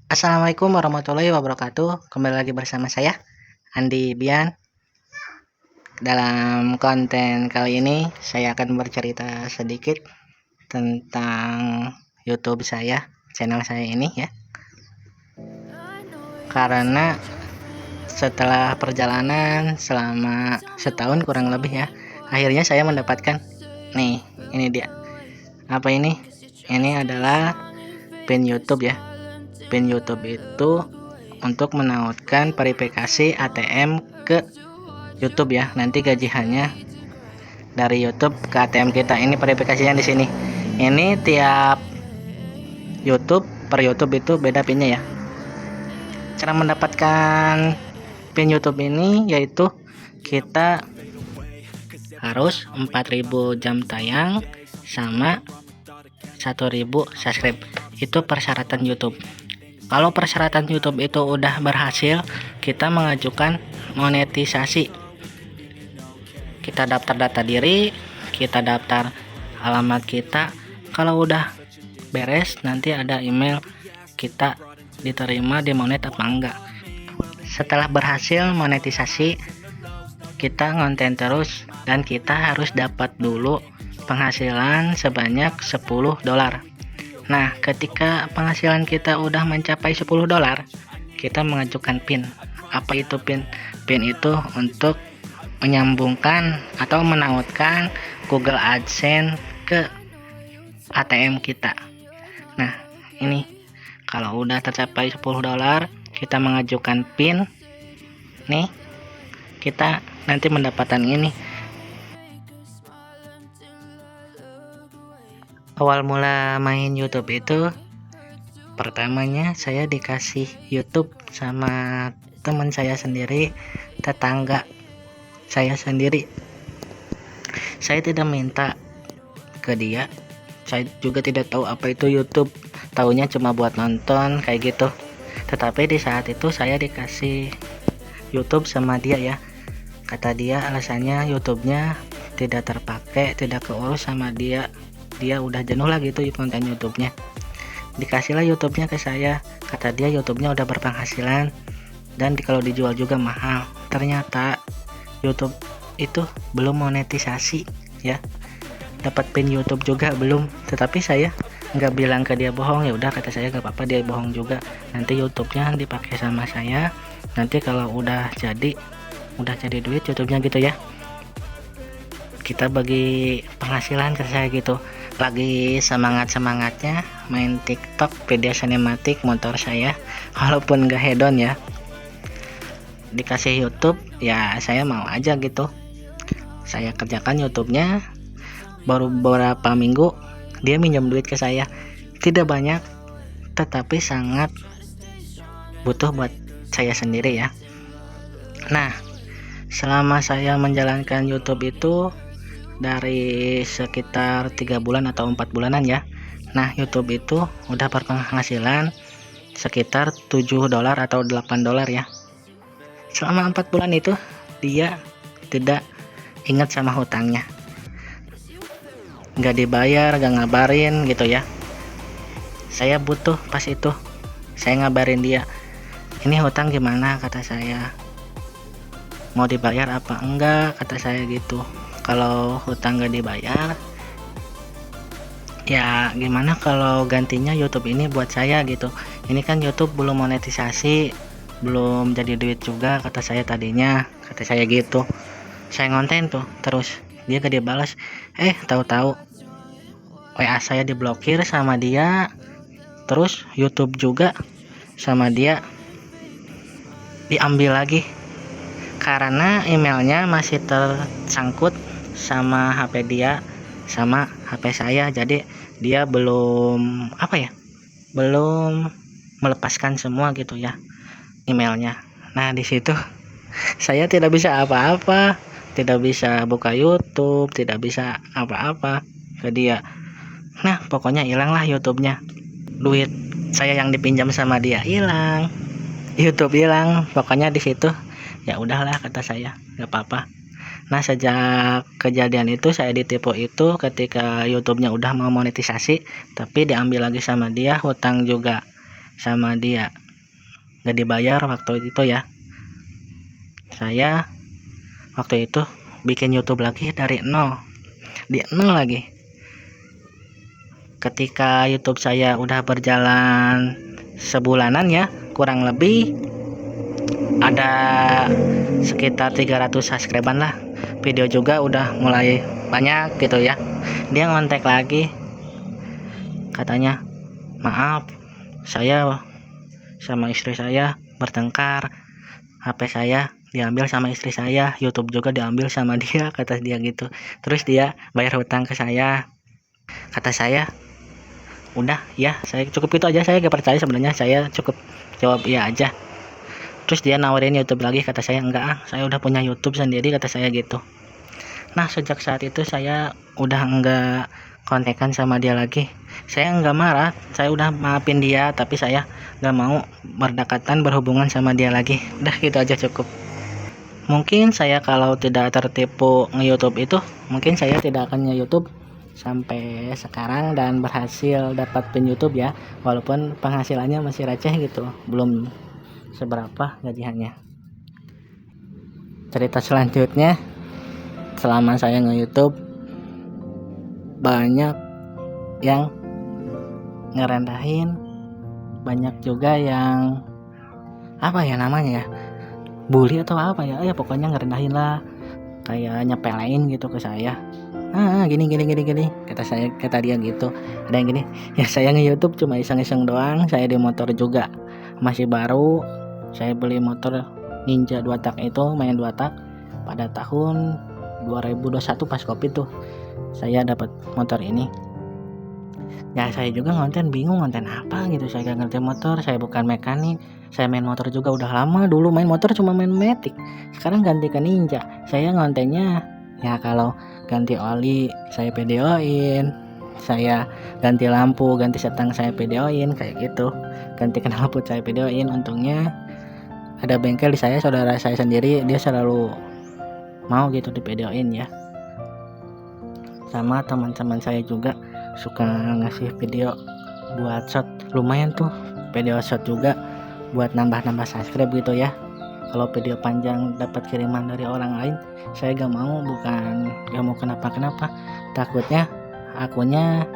Assalamualaikum warahmatullahi wabarakatuh. Kembali lagi bersama saya, Andi Bian. Dalam konten kali ini, saya akan bercerita sedikit tentang YouTube saya, channel saya ini ya. Karena setelah perjalanan selama setahun kurang lebih ya, akhirnya saya mendapatkan ini dia. Apa ini? Ini adalah pin YouTube ya. Pin YouTube itu untuk menautkan verifikasi ATM ke YouTube ya. Nanti gajiannya dari YouTube ke ATM kita. Ini verifikasinya di sini. Ini tiap YouTube per YouTube itu beda pinnya ya. Cara mendapatkan pin YouTube ini yaitu kita harus 4000 jam tayang sama 1000 subscribe. Itu persyaratan YouTube. Kalau persyaratan YouTube itu udah berhasil, kita mengajukan monetisasi. Kita daftar data diri, kita daftar alamat kita. Kalau udah beres, nanti ada email kita diterima di monet apa enggak. Setelah berhasil monetisasi, kita ngonten terus dan kita harus dapat dulu penghasilan sebanyak $10. Nah, ketika penghasilan kita udah mencapai $10, kita mengajukan PIN. Apa itu PIN? PIN itu untuk menyambungkan atau menautkan Google AdSense ke ATM kita. Nah, ini kalau udah tercapai $10, kita mengajukan PIN. Nih, kita nanti mendapatkan ini. Awal mula main YouTube itu, pertamanya saya dikasih YouTube sama teman saya sendiri, tetangga saya sendiri. Saya tidak minta ke dia, saya juga tidak tahu apa itu YouTube, taunya cuma buat nonton kayak gitu. Tetapi di saat itu saya dikasih YouTube sama dia ya. Kata dia alasannya YouTube-nya tidak terpakai, tidak keurus sama dia. Dia udah jenuh lah gitu konten YouTube-nya. Dikasihlah YouTube-nya ke saya. Kata dia YouTube-nya udah berpenghasilan dan kalau dijual juga mahal. Ternyata YouTube itu belum monetisasi ya. Dapat pin YouTube juga belum. Tetapi saya nggak bilang ke dia bohong, ya udah kata saya nggak apa-apa dia bohong juga. Nanti YouTube-nya dipakai sama saya. Nanti kalau udah jadi duit YouTube-nya gitu ya, kita bagi penghasilan ke saya gitu. Lagi semangatnya main TikTok, video sinematik motor saya, walaupun gak hedon ya, dikasih YouTube ya saya mau aja gitu. Saya kerjakan YouTube-nya, baru beberapa minggu dia minjem duit ke saya, tidak banyak tetapi sangat butuh buat saya sendiri ya. Nah, selama saya menjalankan YouTube itu dari sekitar 3 bulan atau 4 bulanan ya. Nah, YouTube itu udah berpenghasilan sekitar $7 atau $8 ya. Selama 4 bulan itu dia tidak ingat sama hutangnya, nggak dibayar, nggak ngabarin gitu ya. Saya butuh pas itu, saya ngabarin dia, ini hutang gimana, kata saya, mau dibayar apa enggak, kata saya gitu. Kalau hutang gak dibayar, ya gimana kalau gantinya YouTube ini buat saya gitu. Ini kan YouTube belum monetisasi, belum jadi duit juga, kata saya tadinya, kata saya gitu. Saya ngonten tuh terus, dia gak dibalas. Tahu-tahu WA saya diblokir sama dia, terus YouTube juga sama dia diambil lagi karena emailnya masih tersangkut sama HP dia sama HP saya. Jadi dia belum belum melepaskan semua gitu ya emailnya. Nah, di situ saya tidak bisa apa-apa, tidak bisa buka YouTube, tidak bisa apa-apa ke dia. Nah, pokoknya hilang lah YouTube-nya. Duit saya yang dipinjam sama dia hilang, YouTube hilang. Pokoknya di situ ya udahlah, kata saya, nggak apa-apa. Nah, sejak kejadian itu saya ditipu itu ketika YouTube-nya udah mau monetisasi, tapi diambil lagi sama dia, hutang juga sama dia, nggak dibayar waktu itu ya. Saya waktu itu bikin YouTube lagi dari nol, di nol lagi. Ketika YouTube saya udah berjalan sebulanan ya, kurang lebih ada sekitar 300 subscriber lah. Video juga udah mulai banyak gitu ya. Dia ngontak lagi, katanya, maaf, saya sama istri saya bertengkar, HP saya diambil sama istri saya, YouTube juga diambil sama dia, kata dia gitu. Terus dia bayar hutang ke saya. Kata saya, udah ya, saya cukup itu aja, saya gak percaya sebenarnya, saya cukup jawab iya aja. Terus dia nawarin YouTube lagi, kata saya enggak, saya udah punya YouTube sendiri, kata saya gitu. Nah, sejak saat itu saya udah enggak kontekan sama dia lagi. Saya enggak marah, saya udah maafin dia, tapi saya enggak mau berdekatan berhubungan sama dia lagi. Udah gitu aja cukup. Mungkin saya kalau tidak tertipu nge-YouTube itu, mungkin saya tidak akan nge-YouTube sampai sekarang dan berhasil dapat pin YouTube ya, walaupun penghasilannya masih receh gitu, belum seberapa gajiannya. Cerita selanjutnya, selama saya nge-YouTube banyak yang ngerendahin, banyak juga yang apa ya namanya ya, bully atau apa ya, pokoknya ngerendahin lah, kayak nyepelein gitu ke saya. Gini kata dia gitu. Ada yang gini, ya saya nge-YouTube cuma iseng-iseng doang, saya di motor juga masih baru, saya beli motor Ninja 2 tak itu, main 2 tak pada tahun 2021 pas Covid tuh saya dapat motor ini. Ya saya juga ngonten bingung ngonten apa gitu, saya gak ngerti motor, saya bukan mekanik, saya main motor juga udah lama, dulu main motor cuma main Matic, sekarang ganti ke Ninja. Saya ngontennya ya kalau ganti oli saya videoin, saya ganti lampu, ganti setang saya videoin kayak gitu, ganti knalpot saya videoin. Untungnya ada bengkel di saya, saudara saya sendiri, dia selalu mau gitu di videoin ya. Sama teman-teman saya juga suka ngasih video buat shot, lumayan tuh video shot juga buat nambah-nambah subscribe gitu ya. Kalau video panjang dapat kiriman dari orang lain, saya gak mau, bukan gak mau kenapa-kenapa, takutnya akunnya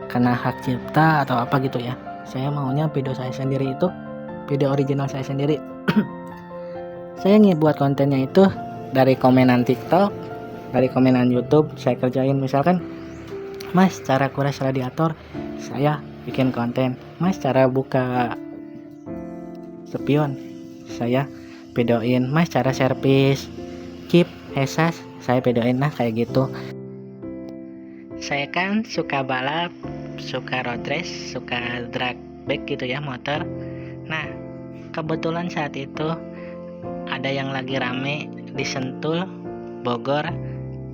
kena hak cipta atau apa gitu ya. Saya maunya video saya sendiri itu, video original saya sendiri. Saya buat kontennya itu dari komenan TikTok, dari komenan YouTube, saya kerjain. Misalkan, Mas cara kuras radiator, saya bikin konten. Mas cara buka spion, saya videoin. Mas cara servis chip hesas, saya videoin. Nah kayak gitu. Saya kan suka balap, suka road race, suka drag back gitu ya, motor. Nah kebetulan saat itu ada yang lagi rame di Sentul, Bogor,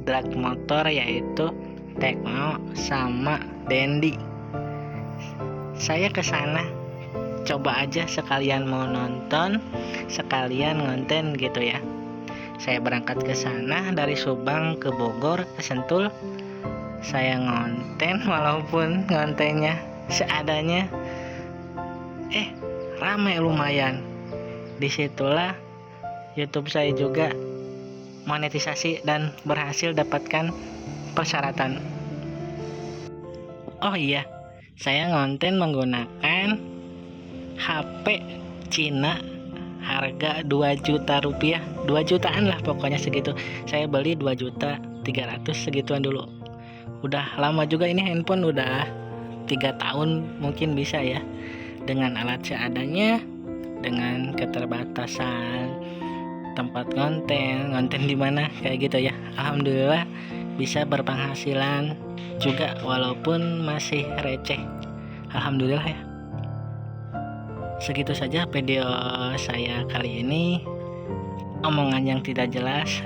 drag motor, yaitu Tekno sama Dendi. Saya kesana coba aja, sekalian mau nonton, sekalian ngonten gitu ya. Saya berangkat ke sana dari Subang ke Bogor ke Sentul. Saya ngonten, walaupun ngontennya seadanya, rame lumayan. Disitulah YouTube saya juga monetisasi dan berhasil dapatkan persyaratan. Oh iya, saya ngonten menggunakan HP Cina harga 2 juta rupiah, 2 jutaan lah pokoknya segitu. Saya beli 2.300.000 segituan dulu. Udah lama juga ini handphone, udah 3 tahun mungkin bisa ya, dengan alat seadanya, dengan keterbatasan tempat ngonten di mana kayak gitu ya. Alhamdulillah bisa berpenghasilan juga walaupun masih receh. Alhamdulillah ya. Segitu saja video saya kali ini. Omongan yang tidak jelas,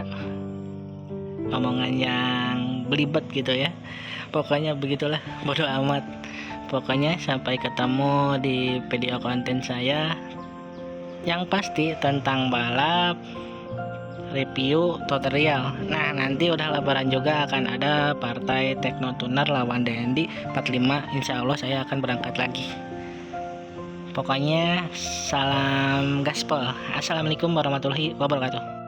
omongan yang belibet gitu ya. Pokoknya begitulah, bodo amat. Pokoknya sampai ketemu di video konten saya yang pasti tentang balap, review, tutorial. Nah nanti udah lebaran juga akan ada partai Tekno Tuner lawan Dendi 45. Insya Allah saya akan berangkat lagi. Pokoknya salam gaspol. Assalamualaikum warahmatullahi wabarakatuh.